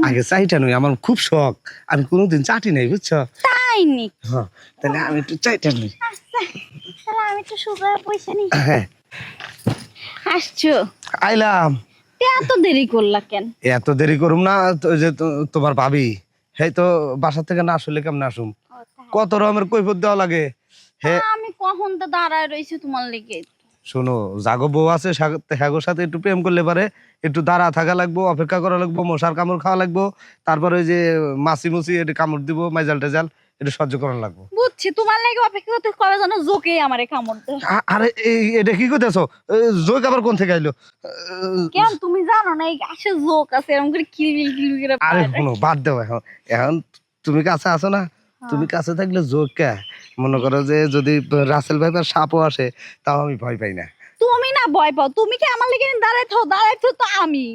আগে চাইটা নই, আমার খুব শখ। আমি কোনোদিন চাটি নাই, বুঝছো? তাই নি? হ্যাঁ, তাহলে আমি একটু চাইটা নই। আচ্ছা, তাহলে আমি একটু সুগার পয়সা নি। হ্যাঁ, আসছো? আইলাম। এত দেরি করলা কেন? এত দেরি করুম না তো, যে তোমার ভাবি হেই তো বাসা থেকে না আসলে কেমন আসুম, কত রকমের কৈফত দেওয়া লাগে। হে আমি কখন তো দাঁড়ায় রয়েছি তোমার লেগে। শোনো, জাগো বউ আছে, হ্যাগোর সাথে একটু প্রেম করলে পারে একটু দাঁড়া থাকা লাগবো, অপেক্ষা করা লাগবো, মশার কামড় খাওয়া লাগবো, তারপরে ওই যে মাছি মুছি একটু কামড় দিব, মাইজাল টেজাল একটু সহ্য করা লাগবো। বুঝছি, তোমার লেগে অপেক্ষা করতে কবে যেন জোকে আমারে কামড় দেয়। আরে এটা কি করতেছো? জোক আবার কোন থেকে আইলো? কেন তুমি জানো না এই গাছে জোক আছে, এরকম করে কিলবিল কিলবিল করে আরে পায়। শোনো, বাদ দাও এখন। এখন তুমি কাছে আছো না, তুমি কাছে থাকলে জোক কে? মনে করো যে যদি রাসেল ভাইপার সাপও আসে, তাও আমি ভয় পাই না। তুমি না ভয় পাও, তুমি কি আমার লেগে দাঁড়াইছো তো আমি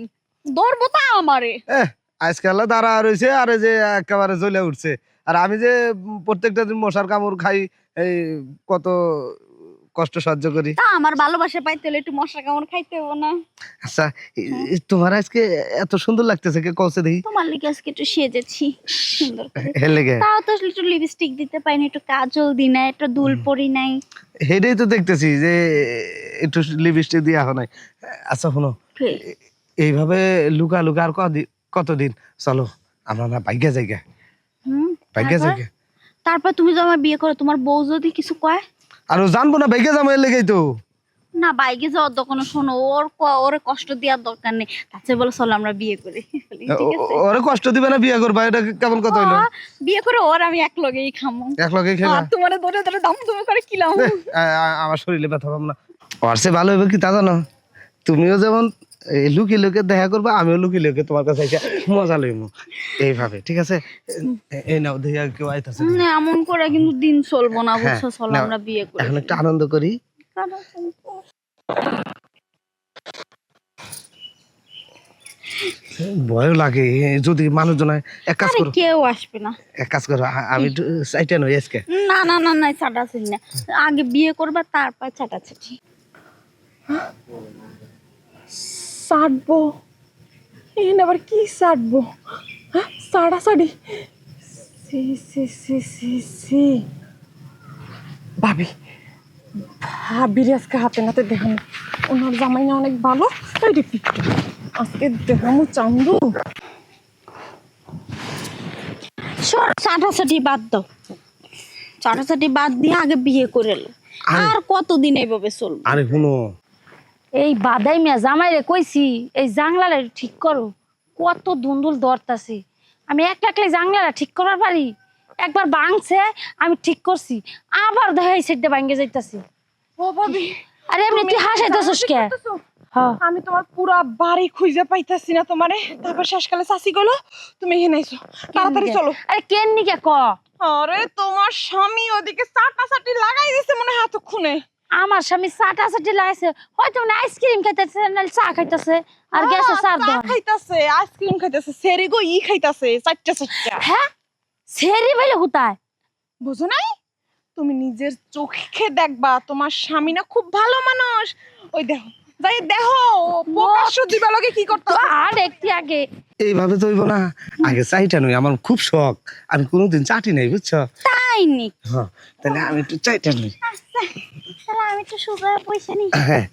ধরবো তো আমারে। আজকাল দাঁড়া রয়েছে, আর এই যে একেবারে জ্বলে উঠছে। আর আমি যে প্রত্যেকটা দিন মশার কামড় খাই, এই কত কষ্ট সহ্য করি। তা আমার ভালোবাসা পাইতে হলে একটু মশা কামড় খাইতে হবো না? আচ্ছা, তোমার আজকে এত সুন্দর লাগতেছে, কে কৌছে দেখি? তোমার লেগে আজকে একটু সেজেছি সুন্দর করে। হের লেগে? তাও তো একটু লিপস্টিক দিতে পারিনি, একটু কাজল দি নাই, একটু দুল পরি নাই। হেডেই তো দেখতেছি যে একটু লিপস্টিক দিয়া হয় নাই। আচ্ছা শোনো, এইভাবে লুকা লুকা আর কতদিন? চলো আমরা না ভাগ্যা জায়গা, ভাগ্যা তারপর জায়গা। তারপর তুমি যদি আমার বিয়ে করো, তোমার বউ যদি কিছু কয়? আর জানবো না, ভাগ্যা যাবো, এর লেগেই তো। না, বাইকে যাওয়ার দোকান শোনো, ওরে কষ্ট দেওয়ার দরকার নেই, তাছাড়া বলো চলো আমরা বিয়ে করি। ঠিক আছে? ওরে কষ্ট দিবে না বিয়ে করবা, এটা কেমন কথা হইলো? বিয়ে করে ওর আমি এক লগেই খামো। এক লগে খেলা? আর তোমারে ধরে ধরে দাম তুমি করে কিলাম। আমার শরীরে ব্যথা পাবো না। ওর সে ভালো হবে কি তা জানো? তুমিও যেমন লুকিয়ে লুকিয়ে দেখা করবা, আমিও লুকিয়ে লুকিয়ে তোমার কাছে এসে মজা লইমু এইভাবে, ঠিক আছে? এই নাও, দেখি আর কেউ আইতাছে না। না, এমন করে কিন্তু দিন চলবো না, হ্যাঁ, বুঝছো? চলো নাও, আমরা বিয়ে করি। এখন একটু আনন্দ করি। ভয়ও লাগে যদি মানুষজন হয়। এক কাজ আরে করো, কেউ আসবে না। এক কাজ করো, আমি একটু সাইটে নই আজকে। না না না না, ছাটাছাটি না, আগে বিয়ে করবা তারপর ছাটাছাটি। সাটবো? এখানে আবার কি সাটবো? হ্যাঁ, সাড়াসাড়ি? সি সি সি সি সি। ভাবি, ভাবির আজকে হাতে নাতে দেখানো, ওনার জামাই না অনেক ভালো। এই রে পিঠটা, আজকে দেখানো চান্দু। ছাটাছাটি বাদ দাও, ছাটাছাটি বাদ দিয়ে আগে বিয়ে করে লো। আর কতদিন এইভাবে চলবে? আরে শুনো, এই বাদাই মিয়া জামাইরে কইছি এই জাংলাটা ঠিক করো, কত ধুন্দুল দরতাছে। আমি এক লাখলে জাংলাটা ঠিক করার পারি? একবার ভাঙছে, আমি ঠিক করছি, আবার দেখা এই সাইডে ভাঙ্গে যাইতাছি। ও ভাবি, আরে এমনি তুই হাসাইতাছিস কে? হ্যাঁ, আমি তোমার পুরা বাড়ি খুঁজে পাইতাছি না তোমারে। তারপর শেষকালে চাচি গেলো, তুমি এখানে আইছো, তাড়াতাড়ি চলো। আরে কেন নিকে ক? আরে তোমার স্বামী ওদিকে চাটাচাটি লাগাই দিছে মনে হয় এতক্ষণে। আমার স্বামী চাটাচাটি লাগাইছে, হয়তো মানে আইসক্রিম খাইতেছে, নাহলে চা খাইতেছে, আর গেছে চার চা দোকান। খাইতাছে, আইসক্রিম খাইতাছে, সেরি গো ই খাইতাছে, চারটা চারটা। হ্যাঁ, সেরি বলে হুতায়। বুঝো নাই? তুমি নিজের চোখে দেখবা, তোমার স্বামী না খুব ভালো মানুষ। ওই দেখো, যাই দেখো প্রকাশ্য দিবালকে কি করতে। আর একটি আগে এইভাবে তো হইব না। আগে চাইটা নই, আমার খুব শখ। আমি কোনোদিন চাটি নাই, বুঝছো? তাই নি? হ্যাঁ, তাহলে আমি একটু চাইটা নই। আচ্ছা, তাহলে আমি একটু সুগার পয়সা নি। হ্যাঁ,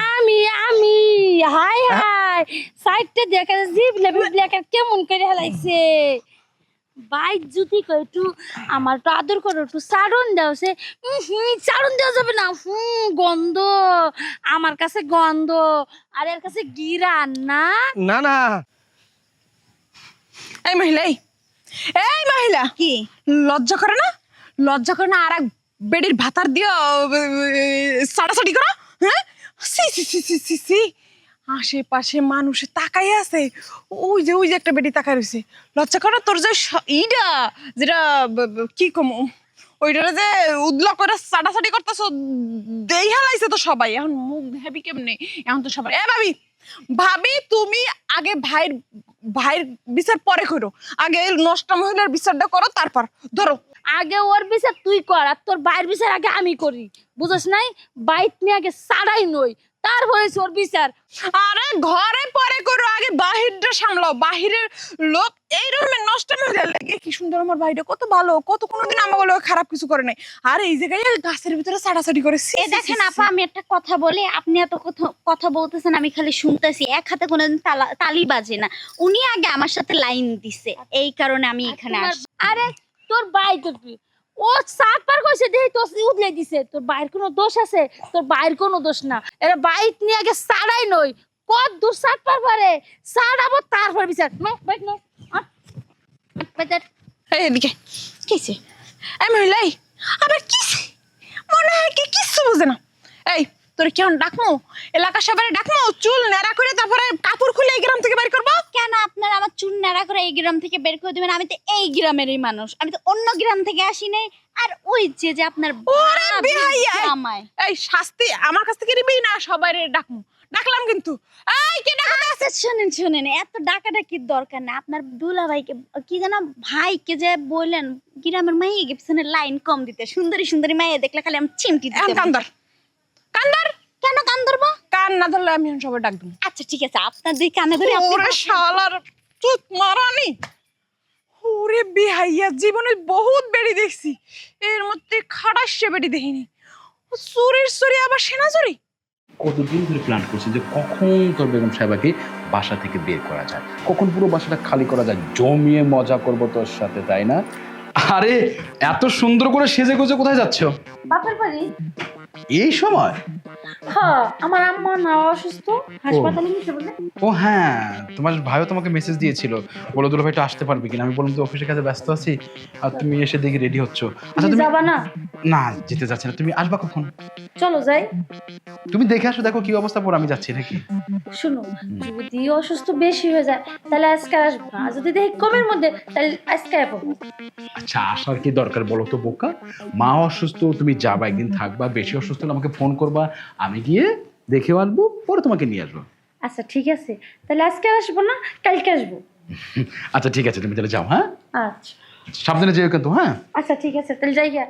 আমি আমি হাই হাই সাইডটা দেখা জিভ লেবি ব্ল্যাক কেমন করে হেলাইছে। বাইক যদি কই একটু আমার তো আদর করো, একটু চারণ দাও। সে চারণ দেওয়া যাবে না, গন্ধ, আমার কাছে গন্ধ, আর এর কাছে গিরান না। না না, এই মহিলা, এই মহিলা, কি লজ্জা করে না? লজ্জা করে না আর এক বেডির ভাতার দিও সাড়াসাড়ি করো? হ্যাঁ, সি সি সি সি সি সি। আশেপাশে মানুষ তাকাই আছে, ওই যে একটা বেডি তাকাই রয়েছে। লজ্জা করো? তোর যে ইটা যেটা কি কম, ওইটারে যে উদলা করে সাড়াসাড়ি করতেছ, দেই হালাইছে তো সবাই। এখন মুখ দেখাবি কেমনে? এখন তো সবাই ভাবি, ভাবি তুমি আগে ভাইয়ের বিচার পরে করো, আগে নষ্ট মহিলার বিচারটা করো, তারপর ধরো। আগে ওর বিচার তুই কর আর তোর বাইরের বিচার আগে আমি করি, বুঝছ নাই? বাইত নিয়ে আগে সারাই নই, তারপরে ওর বিচার। আরে ঘরে পরে করো, আগে বাহিরটা সামলাও। বাহিরের লোক এই রকমের নষ্ট করে লাগে। কি সুন্দর আমার ভাইটা, কত ভালো, কত কোনোদিন আমাকে লোক খারাপ কিছু করে নাই। আর এই জায়গায় গাছের ভিতরে ছাড়াছাড়ি করে। এ দেখেন আপা, আমি একটা কথা বলি, আপনি এত কথা বলতেছেন, আমি খালি শুনতেছি, এক হাতে কোনোদিন তালি বাজে না। উনি আগে আমার সাথে লাইন দিছে, এই কারণে আমি এখানে আসছি। আরে তোর ভাই তো ও সাত পার কইছে দেই তো উদলে দিছে, তোর ভাইয়ের কোনো দোষ আছে? তোর ভাইয়ের কোনো দোষ না। এরা বাইত নিয়ে আগে সারাই নই, কত দূর সাত পার পারে সারাবো, তারপর বিচার। No bike no better. এদিকে কিছে এই মহিলাই আবার কিছে, মনে হয় কি কিছু বুঝে না। এই তোর কেমন ডাকমু, এলাকা সবাই ডাকমু, চুল নেড়া করে তারপরে কাপড় খুলে এই গ্রাম থেকে বের করবো? কেন আপনারা আমার চুল নাড়া করে এই গ্রাম থেকে বের করে দিবেন? আমি তো এই গ্রামেরই মানুষ, আমি তো অন্য গ্রাম থেকে আসি নাই। আর ওই যে আপনার ওরে বেহাইয়া, জামাই, এই শাস্তি আমার কাছ থেকে নিবি না? সবাই ডাকমু, ডাকলাম কিন্তু। এই কে ডাকতে? আচ্ছা শুনেন শুনেন, এত ডাকাডাকির দরকার না। আপনার দুলাভাইকে কি জানা ভাইকে যে বললেন গ্রামের মাইয়ে পিছনে লাইন কম দিতে, সুন্দরী সুন্দরী মাইয়ে দেখলে খালি আমি চিমটি দিতে। কান্দার কান্দার কেন কান ধরবো? কান না ধরলে আমি সবাই ডাক দেবো। আচ্ছা ঠিক আছে, আপনার দুই কানে ধরে আপনি ওরে শালার চুত মারানি। ওরে বেহাইয়া, জীবনে বহুত বেড়ি দেখছি, এর মধ্যে খাড়াসে বেড়ি দেখিনি। চুরির চুরি আবার সেনা চুরি। কতদিন ধরে প্ল্যান করছি যে কখন তোর বেগম সাহেবাকে বাসা থেকে বের করা যায়, কখন পুরো বাসাটা খালি করা যায়, জমিয়ে মজা করব তোর সাথে, তাই না? আরে এত সুন্দর করে সেজে গুজে কোথায় যাচ্ছ বাপের বাড়ি। এই সময়? হ্যাঁ, আমার আম্মা না অসুস্থ, হাসপাতালে নিতে বলে। ও হ্যাঁ, তোমার ভাইও তোমাকে মেসেজ দিয়েছিল, বলো দুলা ভাইটা আসতে পারবে কিনা। আমি বললাম তো অফিসের কাজে ব্যস্ত আছি, আর তুমি এসে দেখি রেডি হচ্ছ। আচ্ছা তুমি যাবা না? না, যেতে যাচ্ছি না। তুমি আসবা কখন? চলো যাই। তুমি দেখে আসো, দেখো কি অবস্থা, পর আমি যাচ্ছি নাকি। শুনো, যদি অসুস্থ বেশি হয়ে যায় তাহলে আজকে আসবো না, আর যদি দেখি কমের মধ্যে তাহলে আজকে আসবো। আচ্ছা আসার কি দরকার বলো তো বোকা? মা অসুস্থ, তুমি যাবা, একদিন থাকবা, বেশি অসুস্থ হলে আমাকে ফোন করবা, আমি গিয়ে দেখেও আসবো, পরে তোমাকে নিয়ে আসবো। আচ্ছা ঠিক আছে, তাহলে আজকে আসবো না, কালকে আসবো। আচ্ছা ঠিক আছে, তুমি তাহলে যাও। হ্যাঁ আচ্ছা সাবধানে যেও কিন্তু। হ্যাঁ আচ্ছা ঠিক আছে, তাহলে যাই গিয়া।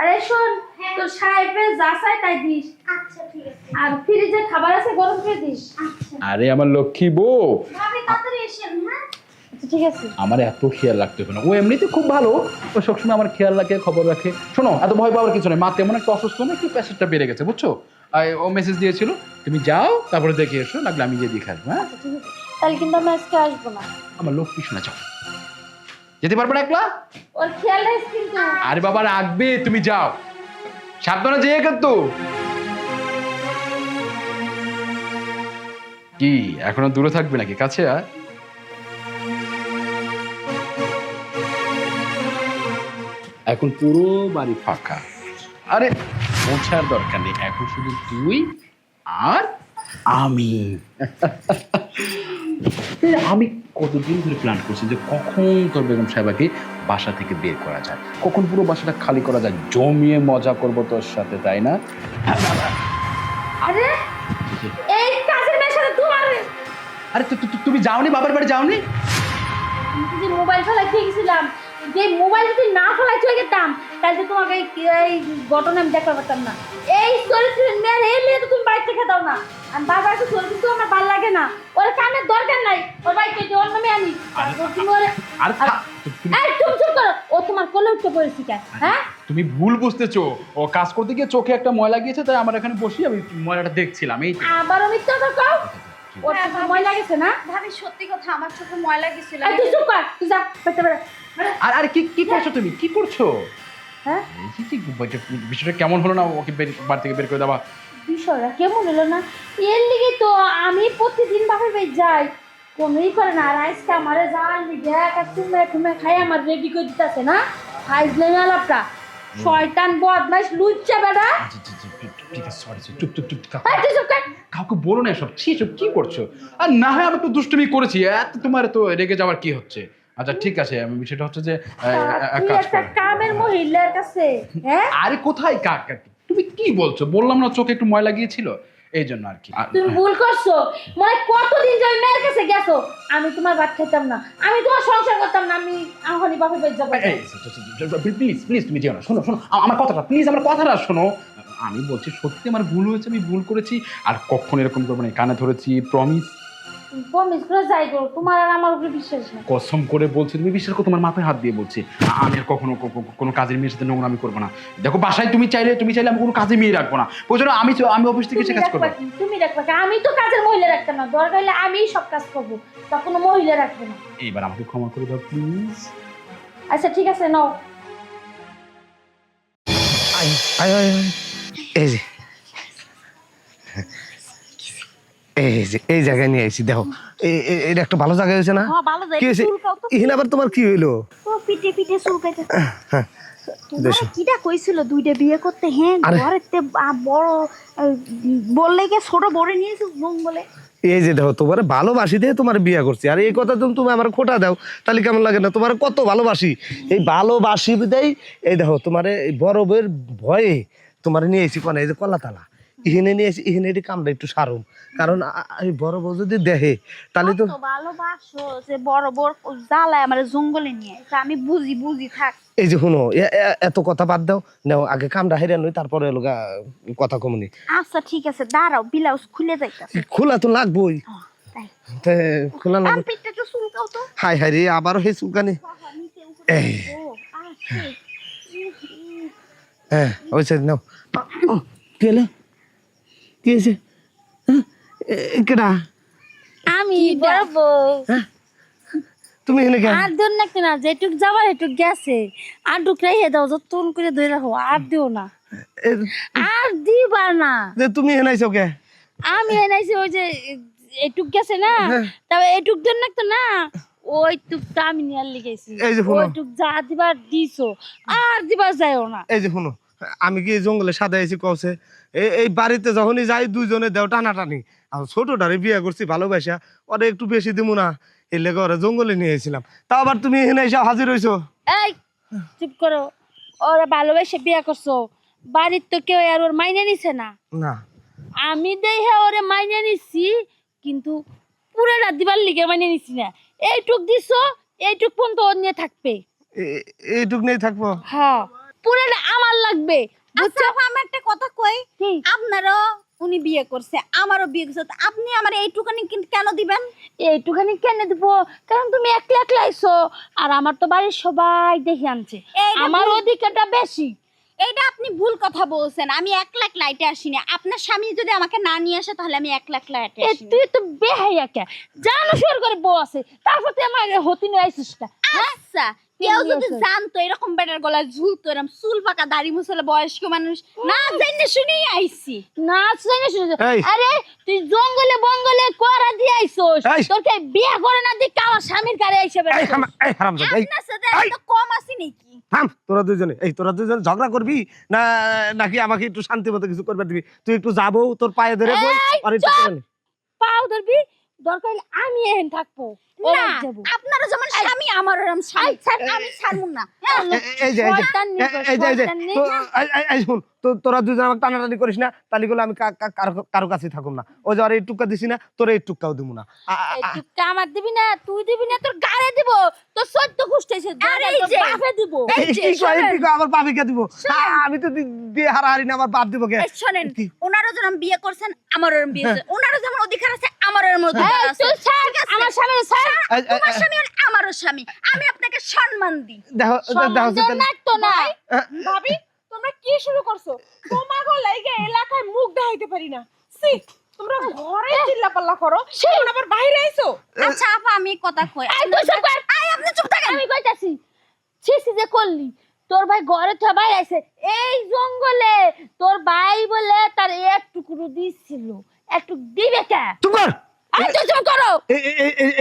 আরে শোন, তোর সাহেবে যা চাই তাই দিস। আচ্ছা ঠিক আছে। আর ফ্রিজে খাবার আছে, গরম করে দিস। আচ্ছা আরে আমার লক্ষ্মী বউ, ভাবি তাড়াতাড়ি এসেন। হ্যাঁ আচ্ছা ঠিক আছে। আমার এত খেয়াল রাখতে হবে না, ও এমনিতে খুব ভালো, ও সবসময় আমার খেয়াল রাখে, খবর রাখে। শোনো, এত ভয় পাওয়ার কিছু নেই, মা তেমন একটা অসুস্থ না, একটু প্রেশারটা বেড়ে গেছে, বুঝছো? ও মেসেজ দিয়েছিল, তুমি যাও, তারপরে দেখে এসো, লাগলে আমি গিয়ে দেখে আসবো। হ্যাঁ আচ্ছা ঠিক আছে, তাহলে কিন্তু আমি আজকে আসবো না। আমার লক্ষ্মী শোনা, যাও। যেতে পারবে না একলা? ওর খেয়াল রাখিস কিন্তু। আরে বাবা রাখবে, তুমি যাও, সাবধানে যেয়ে কিন্তু। কি এখনো দূরে থাকবে নাকি কাছে? এখন পুরো বাড়ি ফাঁকা। আরে পৌঁছার দরকার নেই, এখন শুধু তুই আর আমি। আমি কতদিন ধরে প্ল্যান করছি যে কখন তোর বেগম সাহেবাকে বাসা থেকে বের করা যায়, কখন পুরো বাসাটা খালি করা যায়, জমিয়ে মজা করব তোর সাথে, তাই না? আরে এই কাজের মেয়ের সাথে তোমার, আরে তুমি যাওনি, বাবার বাড়ি যাওনি? আমি তো যে মোবাইল ফেলাই দিয়ে গেছিলাম, যে মোবাইল যদি না ফেলাই চলে যেতাম তাহলে তো তোমাকে এই ঘটনা আমি দেখতে পারতাম না। এই চরিত্রের মেয়ের এই মেয়ে তো তুমি বাড়ি থেকে দাও না। আমি বারবার তো চরিত্র তো আমার ভালো লাগে না, ওর কানের দরকার নাই, ওর বাড়িতে যে অন্য মেয়ে আনি। তুমি চুপ করো, ও তোমার কোলে উঠতে পড়েছি কেন? হ্যাঁ তুমি ভুল বুঝতেছো, ও কাজ করতে গিয়ে চোখে একটা ময়লা গিয়েছে, তাই আমার এখানে বসি আমি ময়লাটা দেখছিলাম। এই আবারও মিথ্যা কথা কও, ওর চোখে ময়লা গেছে না? ভাবি সত্যি কথা, আমার চোখে ময়লা গেছিল। এই তুই চুপ কর, তুই যা পেতে পারে। আরে কি করছো তুমি, কি করছো? হ্যাঁ বিষয়টা কেমন হলো না, ওকে বাড়ি থেকে বের করে দেওয়া? বিষয়টা কেমন হলো না? এর লিগে তো আমি প্রতিদিন বাপের বাড়ি যাই, কোনোই করে না। আর আজকে আমারে যাওয়ার লিগে একটা চুমে খাই আমার রেডি করে দিতেছে না, খাইলে আলাপটা শয়তান বদমাইশ লুচ্চা বেটা। ঠিক আছে, সরি, চুপ চুপ চুপ, তুই চুপ কর। কাউকে বলো না এসব, সব কি করছো? আর না হয় আমি একটু দুষ্টুমি করেছি, এত তোমার তো রেগে যাওয়ার কি হচ্ছে? আচ্ছা ঠিক আছে, আমি বিষয়টা হচ্ছে যে তুই একটা কামের মহিলার কাছে, হ্যাঁ? আরে কোথায় কাক, তুমি কি বলছো? বললাম না চোখে একটু ময়লা গিয়েছিল, এই জন্য আর কি। তুমি ভুল করছো, মানে কতদিন ধরে মেয়ের কাছে গেছো, আমি তোমার ভাত খেতাম না, আমি তোমার সংসার করতাম না, আমি এখনই বাপের বাড়ি যাবো। প্লিজ প্লিজ তুমি যেও না, শোনো শোনো আমার কথাটা, প্লিজ আমার কথাটা শোনো। আমি বলছি সত্যি আমার ভুল হয়েছে, আমি ভুল করেছি, আর কখন এরকম করবো না, কানে ধরেছি, প্রমিস। প্রমিস করে যাই করো, তোমার আর আমার উপরে বিশ্বাস নেই। কসম করে বলছি, তুমি বিশ্বাস করো, তোমার মাথায় হাত দিয়ে বলছি, আমি আর কখনো কোনো কাজের মেয়ের সাথে নোংরামি করবো না। দেখো বাসায় তুমি চাইলে আমি কোনো কাজে মেয়ে রাখবো না, বুঝলো? আমি অফিস থেকে এসে কাজ করবো। তুমি রাখবা কি? আমি তো কাজের মহিলা রাখতাম না, দরকার হলে আমিই সব কাজ করবো, তা কোনো মহিলা রাখবে না। এইবার আমাকে ক্ষমা করে দাও প্লিজ। আচ্ছা ঠিক আছে, নাও। আয় আয় আয় আয়। এই যে এই জায়গায় নিয়ে আইছি, দেখো এটা একটা ভালো জায়গা হয়েছে না? হ্যাঁ ভালো কি হয়েছে এখানে আবার তোমার কি হইলো? তো পিঠে পিঠে চুলকাইতে হ্যাঁ, তোমার কিটা কইছিল দুইটা বিয়ে করতে? হ্যাঁ ঘরেতে বড় বললে কি ছোট বড় নিয়েছো বলে? এই যে দেখো তোমার ভালোবাসি দিয়ে তোমার বিয়ে করছি, আর এই কথা তুমি আমার খোটা দাও তাহলে কেমন লাগে না? তোমার কত ভালোবাসি, এই ভালোবাসি দেই। এই দেখো তোমার এই বড় বউয়ের ভয়ে তোমার নিয়ে এসেছি কোন, এই যে কলাতলা এখানে নিয়ে এসে এখানে এটি কামড়া একটু সারুম, কারণ এই বড় বউ যদি দেখে তাহলে তো ভালোবাসো যে বড় বড় জ্বালায় আমার জঙ্গলে নিয়ে, আমি বুঝি থাক। এই যে শুনো এত কথা বাদ দাও, নাও আগে কামড়া হেরে নই, তারপরে লোক কথা কমনি। আচ্ছা ঠিক আছে, দাঁড়াও, ব্লাউজ খুলে যাইতাছে। খোলা তো লাগবোই, খোলা লাগবে। পিঠটা একটু চুলকাও তো। হাই হাই রে, আবারও সেই চুলকানি। এই হ্যাঁ ওইসে নাও। কি হলো? কি হয়েছে? কেডা? আমি বড় বউ। তুমি এখানে কেন? আর দূর না কিনা, যেটুক যাবার এটুক গেছে, আর ঢুকরাই হে দাও, যতক্ষণ করে ধরে রাখো, আর দিও না, আর দিবা না। তুমি এখানে আইছো কে? আমি এনেছি ওই যে এটুক গেছে না, তবে এটুক দূর না তো না, ওই টুকটা আমি নিয়ে লিখেছি, এই যে শুনো। ওই টুক যা দিবার দিছো, আর দিবার যাইও না। এই যে শুনো, আমি কি জঙ্গলে সাদা আইছি কওছে? এই বাড়িতে যখনই যাই দুইজনে দেও টানাটানি, আর ছোটটারে বিয়ে করছি ভালোবাসা, ওরে একটু বেশি দিমু না, এই লেগে ওরা জঙ্গলে নিয়ে এসেছিলাম, তাও আবার তুমি এখানে এসে হাজির হইছো। এই চুপ করো, ওরা ভালোবেসে বিয়ে করছো, বাড়ির তো কেউ আর ওর মাইনে নিছে না। না আমি দেখে ওরে মাইনে নিছি, কিন্তু পুরোটা দিবার লিগে মাইনে নিছি না। এইটুক দিছো, এইটুক পর্যন্ত ওর নিয়ে থাকবে। এইটুক নেই থাকবো? হ্যাঁ, পুরোটা আমার লাগবে। আচ্ছা আমি একটা কথা কই, কি? আপনারও উনি বিয়ে করছে, আমারও বিয়ে করছে, তো আপনি আমার এইটুকানি কেন দিবেন? এইটুখানি কেন দিব? কারণ তুমি একলা একলা আইছো, আর আমার তো বাড়ির সবাই দেখে আনছে, এইটা আমার অধিকারটা বেশি। এইটা আপনি ভুল কথা বলছেন, আমি 1 লাখ লাইটে আসিনি। আপনার স্বামী যদি আমাকে না নিয়ে আসে তাহলে আমি 1 লাখ লাইটে এ আসিনি। তুই তো বেহাইয়া কে, জানো শুরু করে বউ আছে, তারপর তুই আমার হতি নিয়ে আইসিস কা? আচ্ছা কেউ নিয়ে যদি আসো। জানতো এরকম বেটার গলায় ঝুলতো, এরকম চুল পাকা দাড়ি মুছলে বয়স্ক মানুষ, না জেনে শুনেই আইছি। না শুনে শুনে, এই। আরে তুই জঙ্গলে বঙ্গলে করা দিয়ে আইছস, এই। তোকে বিয়ে করে না দিক আমার স্বামীর কারে আইছে বেটা। এই হারামজাদা, এই আপনার সাথে এত কম আছি নাকি? থাম, তোরা দুজন ঝগড়া করবি না নাকি আমাকে একটু শান্তি মতো কিছু করবে দিবি? তুই একটু যাবো, তোর পায়ে ধরে বল, এই, আর একটু চুপ! করে নে। পাও ধরবি, দরকার হলে আমি এহেন থাকবো, ও না যাবো। আপনারও যেমন স্বামী আমারও এরকম স্বামী, আমি ছাড়বো না। এই যে শয়তান নিকো, শয়তান নিকো। শুন, তোরা দুজন আমাকে টানাটানি করিস না, তাহলে গুলো আমি কারো কাছে থাকুম না। ওই যে আর এই টুকা দিছি না, তোর এই টুকাও দিব না। একটু কামার দিবি না, তুই দিবি না, তোর গাড়ে দিব, তোর সদ্য খুঁজতেছে, আর এই যে, বাপে দিব। এই যে, শোনেন। আমার বাপিকে দিব? আমি তো দিয়ে হারাহারি না, আমার বাপ দিব কে? এই শোনেন, ওনারও যেমন বিয়ে করছেন আমারও এরকম বিয়ে করছেন, ওনারও যেমন অধিকার আছে আমারও এরকম অধিকার এই, আছে। তুই ছাড়, আমার স্বামীর ছাড়। তোমার স্বামী আর আমারও স্বামী, আমি আপনাকে সম্মান দিই। দেখো সম্মান দেওয়ার নাট্য নাই। ভাবি তোমরা কি শুরু করছো? তোমাগো লাইগা এলাকায় মুখ দেখাইতে পারি না। সি, তোমরা ঘরে চিল্লাপাল্লা করো, এখন আবার বাইরে আইছো। আচ্ছা আপা আমি কথা কই, এই, তুই চুপ কর। আপনি চুপ থাকেন। আমি কইতাছি, ছিছি যে করলি, তোর ভাই ঘরে তো বাইরে আইছে, এই জঙ্গলে তোর ভাই বলে তার একটুকুরু দিছিল, একটু দিবে কে? চুপ কর। এই, তুই চুপ করো।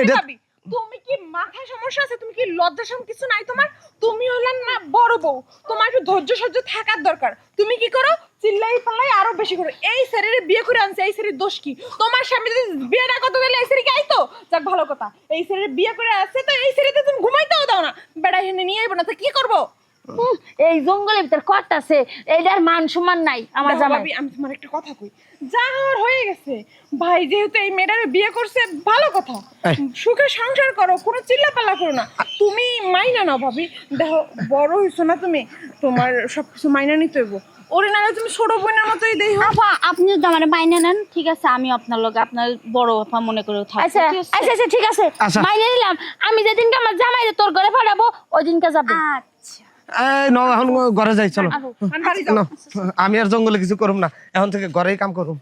এটা ভাবি তুমি কি মাথায় সমস্যা আছে? তুমি কি লজ্জা শরম কিছু নাই তোমার? তুমি হইলেন না বড় বউ, তোমার একটু ধৈর্য সহ্য থাকার দরকার। তুমি কি করো? চিল্লাই পাল্লাই আরো বেশি করো। এই শরীরে বিয়ে করে আনছে, এই শরীর দোষ কি? তোমার স্বামী যদি বিয়ে না করতে গেলে এই শরীরকে আইতো, যাক ভালো কথা। এই শরীরে বিয়ে করে আসছে তো এই শরীরে তুমি ঘুমাইতেও দাও না, বেড়া হেনে নিয়ে আইবো না, তো কি করবো? এই জঙ্গলের ভিতর কট আছে, এইটার মান সম্মান নাই আমার দেখো জামাই। ভাবি, আমি তোমার একটা কথা কই, যা হওয়ার হয়ে গেছে। ভাই যেহেতু এই মেয়েটারে বিয়ে করছে, ভালো কথা, এই। সুখে সংসার করো, কোনো চিল্লাপাল্লা করো না। তুমি মাইনা নাও ভাবি, দেখো বড় হইছো না তুমি, তোমার সবকিছু মাইনা নিতে হইব। ওরে নাহলে তুমি ছোট বোনের মতোই দেখো। আপা আপনি তো আমার বাইনা নেন, ঠিক আছে আমি আপনার লগে আপনার বড় আপা মনে করে থাকবো, আচ্ছা ঠিক আছে? আচ্ছা আচ্ছা ঠিক আছে, আচ্ছা। মাইনে নিলাম। আমি যেদিনকে আমার জামাই তোর ঘরে পাঠাবো ওই দিনকে যাবো। আচ্ছা এই ন এখন ঘরে যাই চলো বাড়ি যাও। না, আমি আর জঙ্গলে কিছু করুম না, এখন থেকে ঘরেই কাম করুম।